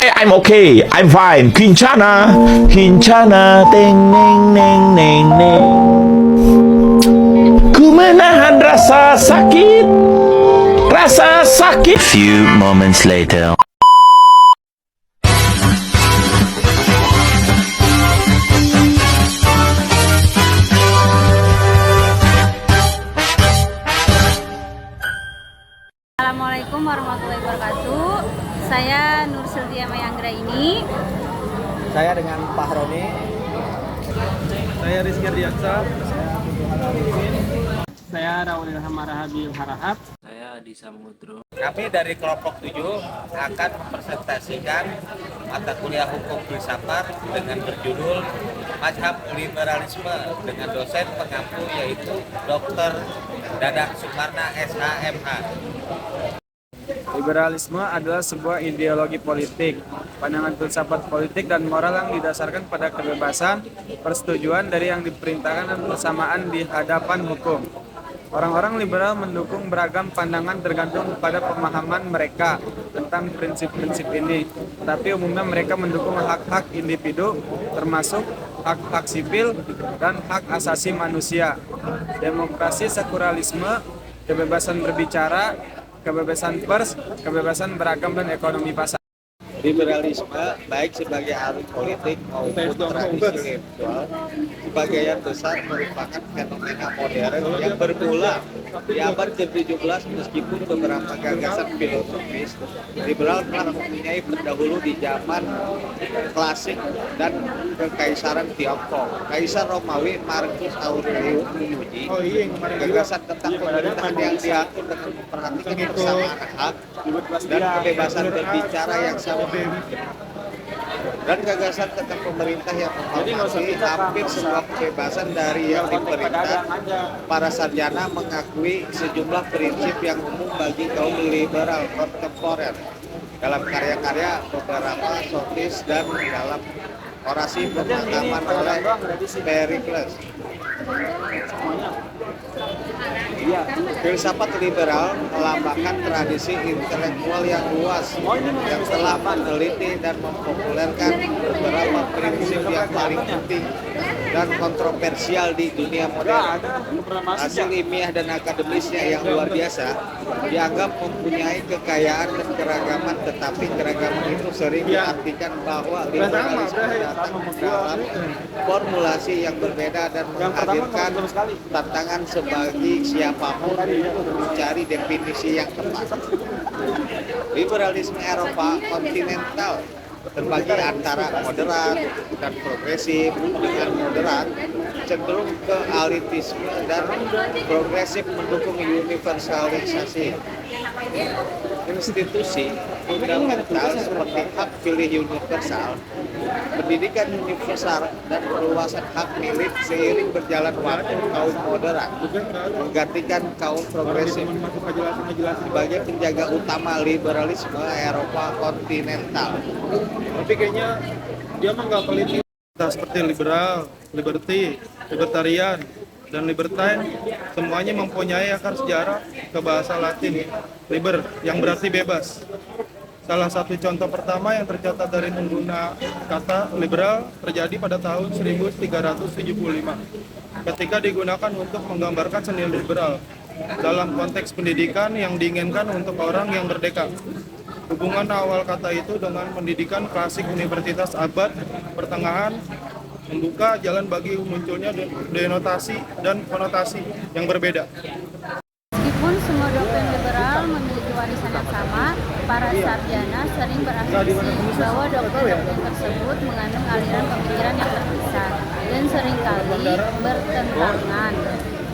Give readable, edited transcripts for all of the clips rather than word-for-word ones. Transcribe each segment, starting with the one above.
I'm okay, I'm fine. Kincana, kincana, teng neng neng neng neng. Ku menahan rasa sakit, rasa sakit. Few moments later. Assalamualaikum warahmatullahi wabarakatuh. Saya Nur Silvia Mayanggra ini. Saya dengan Pak Roni. Saya Rizky Ardiansa. Saya Raul Ilham Arahabil Harahap. Saya Adi Samudro. Kami dari kelompok 7 akan mempresentasikan mata kuliah hukum filsafat dengan berjudul Mazhab Liberalisme dengan dosen pengampu yaitu Dr. Dadak Sumarna SHMH. Liberalisme adalah sebuah ideologi politik, pandangan filsafat politik dan moral yang didasarkan pada kebebasan, persetujuan dari yang diperintahkan dan persamaan di hadapan hukum. Orang-orang liberal mendukung beragam pandangan tergantung pada pemahaman mereka tentang prinsip-prinsip ini. Tetapi umumnya mereka mendukung hak-hak individu, termasuk hak-hak sipil dan hak asasi manusia. Demokrasi, sekularisme, kebebasan berbicara, kebebasan pers, kebebasan beragam dan ekonomi pasar. Liberalisme baik sebagai arus politik maupun tradisi intelektual sebagian besar merupakan fenomena modern yang bermula di abad ke-17 meskipun beberapa gagasan filosofis liberal telah mempunyai pendahulu di zaman klasik dan kekaisaran Tiongkok. Kaisar Romawi Marcus Aurelius memuji gagasan tentang pemerintahan yang diatur dengan memperhatikan persamaan hak dan kebebasan berbicara yang sama. Dan gagasan tentang pemerintah yang menghormati hampir semua kebebasan dari yang diperintah. Para sarjana mengakui sejumlah prinsip yang umum bagi kaum liberal kontemporer dalam karya-karya beberapa sofis dan dalam orasi pemakaman oleh Pericles. Filsafat liberal melambangkan tradisi intelektual yang luas yang telah meneliti dan mempopulerkan beberapa prinsip yang paling penting dan kontroversial di dunia modern. Hasil ilmiah dan akademisnya yang luar biasa dianggap mempunyai kekayaan dan keragaman, tetapi keragaman itu sering diartikan bahwa liberalisme datang dalam formulasi yang berbeda dan menghadirkan tantangan sebagi siapapun untuk mencari definisi yang tepat. Liberalisme Eropa kontinental terbagi antara moderat dan progresif. Dengan moderat cenderung ke elitisme dan progresif mendukung universalisasi institusi fundamental seperti hak pilih universal, pendidikan universal, dan perluasan hak milik. Seiring berjalan waktu, kaum moderat menggantikan kaum progresif sebagai penjaga utama liberalisme Eropa kontinental. Tapi kayaknya dia mah nggak pelit. Seperti liberal, liberty, libertarian, dan libertine semuanya mempunyai akar sejarah ke bahasa Latin liber yang berarti bebas. Salah satu contoh pertama yang tercatat dari pengguna kata liberal terjadi pada tahun 1375 ketika digunakan untuk menggambarkan seni liberal dalam konteks pendidikan yang diinginkan untuk orang yang merdeka. Hubungan awal kata itu dengan pendidikan klasik universitas abad pertengahan membuka jalan bagi munculnya denotasi dan konotasi yang berbeda. Meskipun semua doktrin liberal memiliki warisan yang sama, para sarjana sering berasumsi bahwa doktrin-doktrin tersebut mengandung aliran pemikiran yang terpisah dan seringkali bertentangan.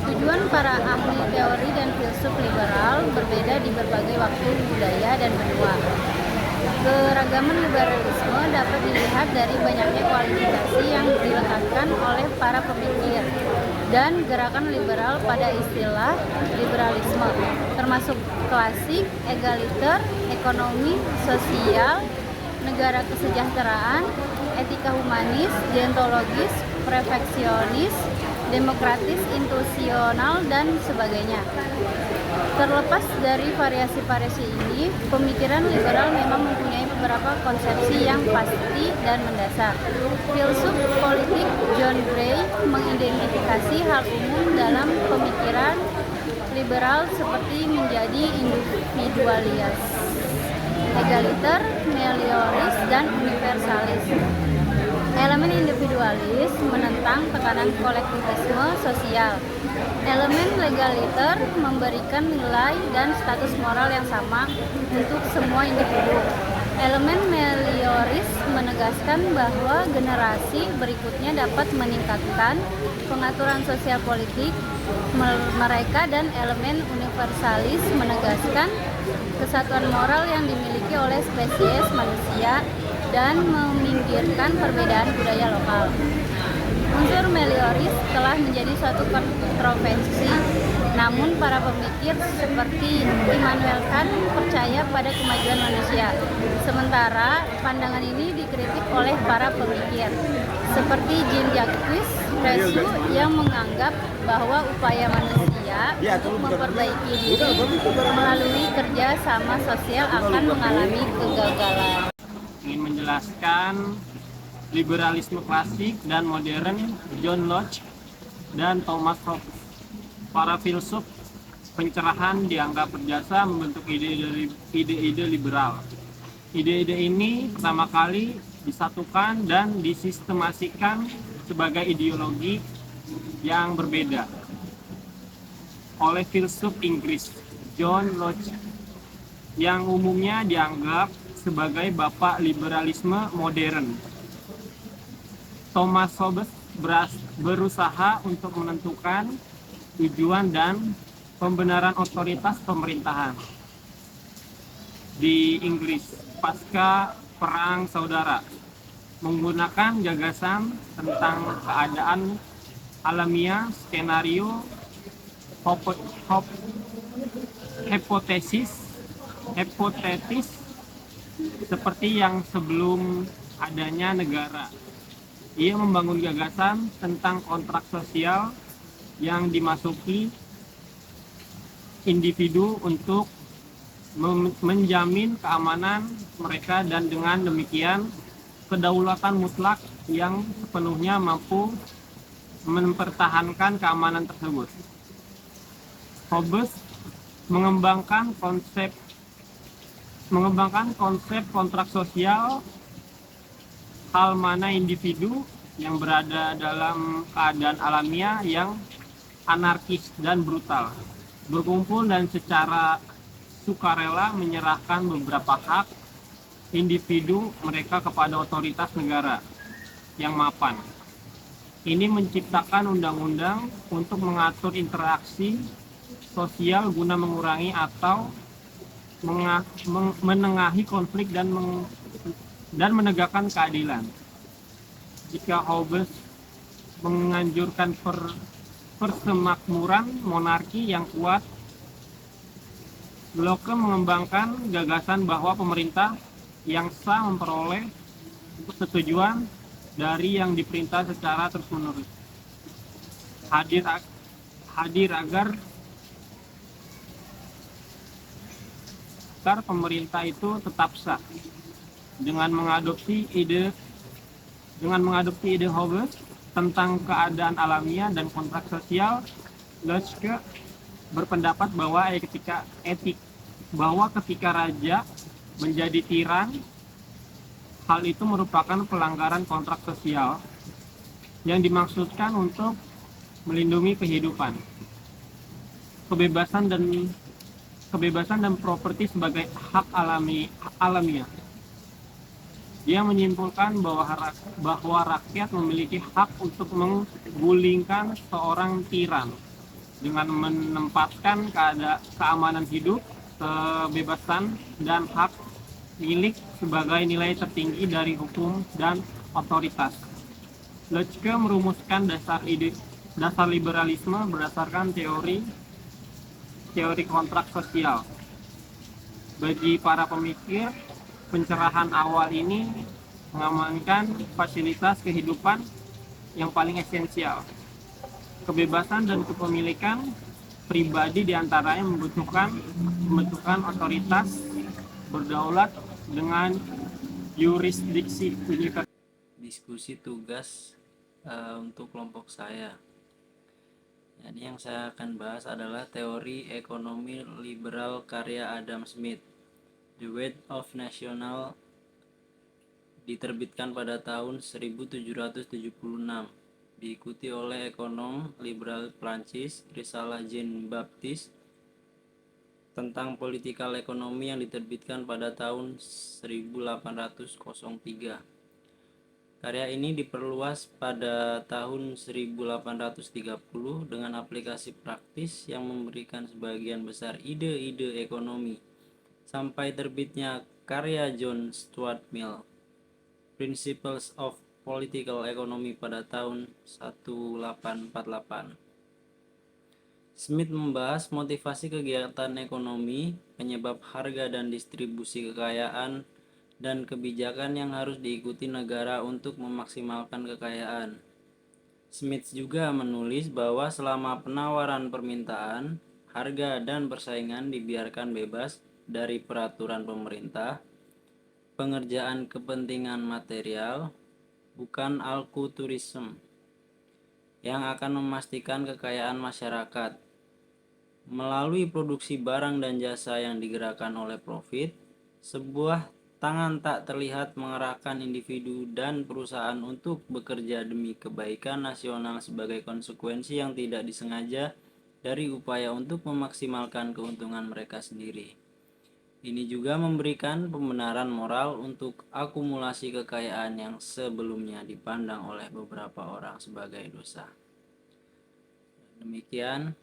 Tujuan para ahli teori dan filsuf liberal berbeda di berbagai waktu, budaya, dan benua. Keragaman liberalisme dapat dilihat dari banyaknya kualifikasi yang dilekatkan oleh para pemikir dan gerakan liberal pada istilah liberalisme, termasuk klasik, egaliter, ekonomi, sosial, negara kesejahteraan, etika humanis, deontologis, perfeksionis, demokratis, institusional, dan sebagainya. Terlepas dari variasi-variasi ini, pemikiran liberal memang mempunyai beberapa beberapa konsepsi yang pasti dan mendasar. Filsuf politik John Gray mengidentifikasi hal umum dalam pemikiran liberal seperti menjadi individualis, egaliter, melioris, dan universalis. Elemen individualis menentang tekanan kolektivisme sosial. Elemen legaliter memberikan nilai dan status moral yang sama untuk semua individu. Elemen melioris menegaskan bahwa generasi berikutnya dapat meningkatkan pengaturan sosial politik mereka, dan elemen universalis menegaskan kesatuan moral yang dimiliki oleh spesies manusia dan meminggirkan perbedaan budaya lokal. Unsur melioris telah menjadi suatu kontroversi, namun para pemikir seperti Immanuel Kant percaya pada kemajuan manusia. Sementara pandangan ini dikritik oleh para pemikir seperti Jean-Jacques Rousseau yang menganggap bahwa upaya manusia untuk memperbaiki diri melalui kerja sama sosial akan mengalami kegagalan. Ingin menjelaskan liberalisme klasik dan modern John Locke dan Thomas Hobbes. Para filsuf pencerahan dianggap berjasa membentuk ide-ide liberal. Ide-ide ini pertama kali disatukan dan disistemasikan sebagai ideologi yang berbeda oleh filsuf Inggris John Locke, yang umumnya dianggap sebagai bapak liberalisme modern. Thomas Hobbes berusaha untuk menentukan tujuan dan pembenaran otoritas pemerintahan di Inggris pasca Perang Saudara, menggunakan gagasan tentang keadaan alamiah, skenario, hipotetis seperti yang sebelum adanya negara. Ia membangun gagasan tentang kontrak sosial yang dimasuki individu untuk menjamin keamanan mereka, dan dengan demikian kedaulatan mutlak yang sepenuhnya mampu mempertahankan keamanan tersebut. Hobbes mengembangkan konsep kontrak sosial, hal mana individu yang berada dalam keadaan alamiah yang anarkis dan brutal berkumpul dan secara sukarela menyerahkan beberapa hak individu mereka kepada otoritas negara yang mapan. Ini menciptakan undang-undang untuk mengatur interaksi sosial guna mengurangi atau menengahi konflik dan menegakkan keadilan. Jika Hobbes menganjurkan persemakmuran monarki yang kuat, Locke mengembangkan gagasan bahwa pemerintah yang sah memperoleh persetujuan dari yang diperintah secara terus-menerus. Hadir agar pemerintah itu tetap sah. Dengan mengadopsi ide Hobbes tentang keadaan alamiah dan kontrak sosial, Locke berpendapat bahwa ketika raja menjadi tiran, hal itu merupakan pelanggaran kontrak sosial yang dimaksudkan untuk melindungi kehidupan, kebebasan dan properti sebagai hak alamiah. Dia menyimpulkan bahwa rakyat memiliki hak untuk menggulingkan seorang tiran dengan menempatkan keamanan hidup, kebebasan, dan hak milik sebagai nilai tertinggi dari hukum dan otoritas. Locke merumuskan dasar liberalisme berdasarkan teori kontrak sosial. Bagi para pemikir, pencerahan awal ini mengamankan fasilitas kehidupan yang paling esensial. Kebebasan dan kepemilikan pribadi diantaranya membutuhkan otoritas berdaulat dengan Yurisdiksi Universitas. Diskusi tugas untuk kelompok saya. Jadi yang saya akan bahas adalah teori ekonomi liberal karya Adam Smith. The Weight of National diterbitkan pada tahun 1776, diikuti oleh ekonom liberal Prancis Risalah Jean Baptiste tentang politikal ekonomi yang diterbitkan pada tahun 1803. Karya ini diperluas pada tahun 1830 dengan aplikasi praktis yang memberikan sebagian besar ide-ide ekonomi, sampai terbitnya karya John Stuart Mill, Principles of Political Economy pada tahun 1848. Smith membahas motivasi kegiatan ekonomi, penyebab harga dan distribusi kekayaan, dan kebijakan yang harus diikuti negara untuk memaksimalkan kekayaan. Smith juga menulis bahwa selama penawaran permintaan, harga dan persaingan dibiarkan bebas dari peraturan pemerintah, pengerjaan kepentingan material, bukan alkulturisme, yang akan memastikan kekayaan masyarakat. Melalui produksi barang dan jasa yang digerakkan oleh profit, sebuah tangan tak terlihat mengerahkan individu dan perusahaan untuk bekerja demi kebaikan nasional sebagai konsekuensi yang tidak disengaja dari upaya untuk memaksimalkan keuntungan mereka sendiri. Ini juga memberikan pembenaran moral untuk akumulasi kekayaan yang sebelumnya dipandang oleh beberapa orang sebagai dosa. Demikian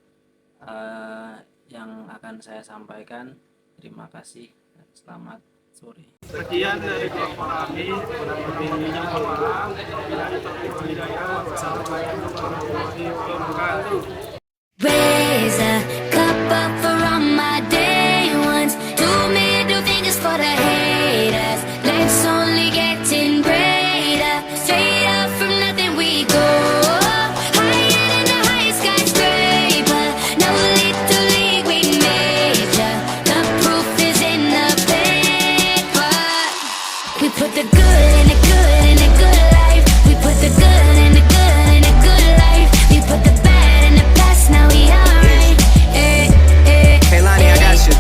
yang akan saya sampaikan. Terima kasih dan selamat sore. Sekian dari kelompok kami, intinya mohon maaf bila ada terlalu hidayah. Wassalamualaikum warahmatullahi wabarakatuh. Raise a cup up for all my day ones. Two middle fingers for the haters. Life's only getting greater. Straight up from nothing we go. Higher than the highest skyscraper. No little league we major. The proof is in the paper. We put the good in the good in the good life. We put the good in the good in the good life. We put the bad in the past, now we alright. Hey Lonnie, I got you.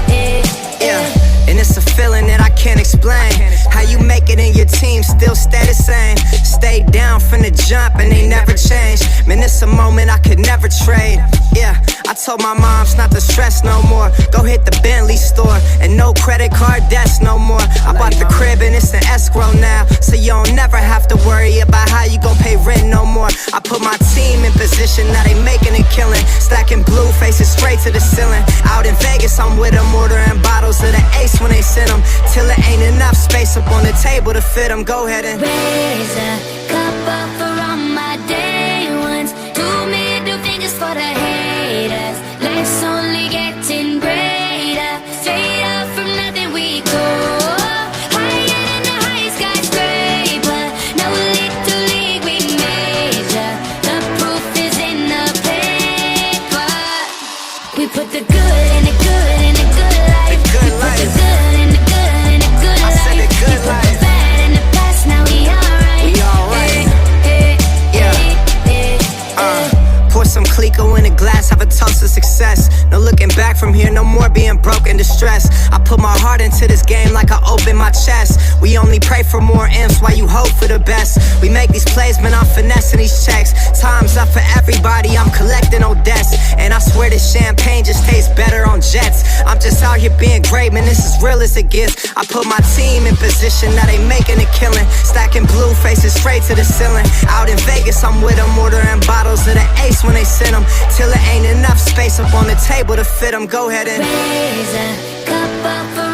Yeah, and it's a feeling that I can't explain. How you make it in your team still stay the same. Stay down from the jump and they never change. Man, it's a moment I could never trade. Yeah, I told my moms not to stress no more. Go hit the Bentley store and no credit card debts no more. I bought the crib and it's an escrow now, so you don't never have to worry about how you gon' pay rent no more. I put my team in position, now they making a killing. Stacking blue faces straight to the ceiling. Out in Vegas, I'm with them, ordering bottles of the Ace when they send them, till it ain't enough space up on the table to fit them. Go ahead and raise a cup up for all my day ones. Two middle fingers for the haters. Life's only getting greater. Straight up from nothing we go. Higher than the highest skyscraper. No little league we major. The proof is in the paper. We put the good in the good in the good life. The good We put life. the good in the good in the good I said life. the good We put life. the bad in the past, now we alright. We alright. Yeah. Pour some Clico in a glass, have a toast to success. No looking back from here, no more being broke and distressed. I put my heart into this game like I open my chest. We only pray for more M's while you hope for the best. We make these plays, man, I'm finessing these checks. Time's up for everybody, I'm collecting old debts. And I swear this champagne just tastes better on jets. I'm just out here being great, man, this is real as it gets. I put my team in position, now they making a killing. Stacking blue faces straight to the ceiling. Out in Vegas, I'm with them, ordering bottles of the Ace when they send them, till it ain't enough space up on the table to fit them. Go ahead and raise a cup up for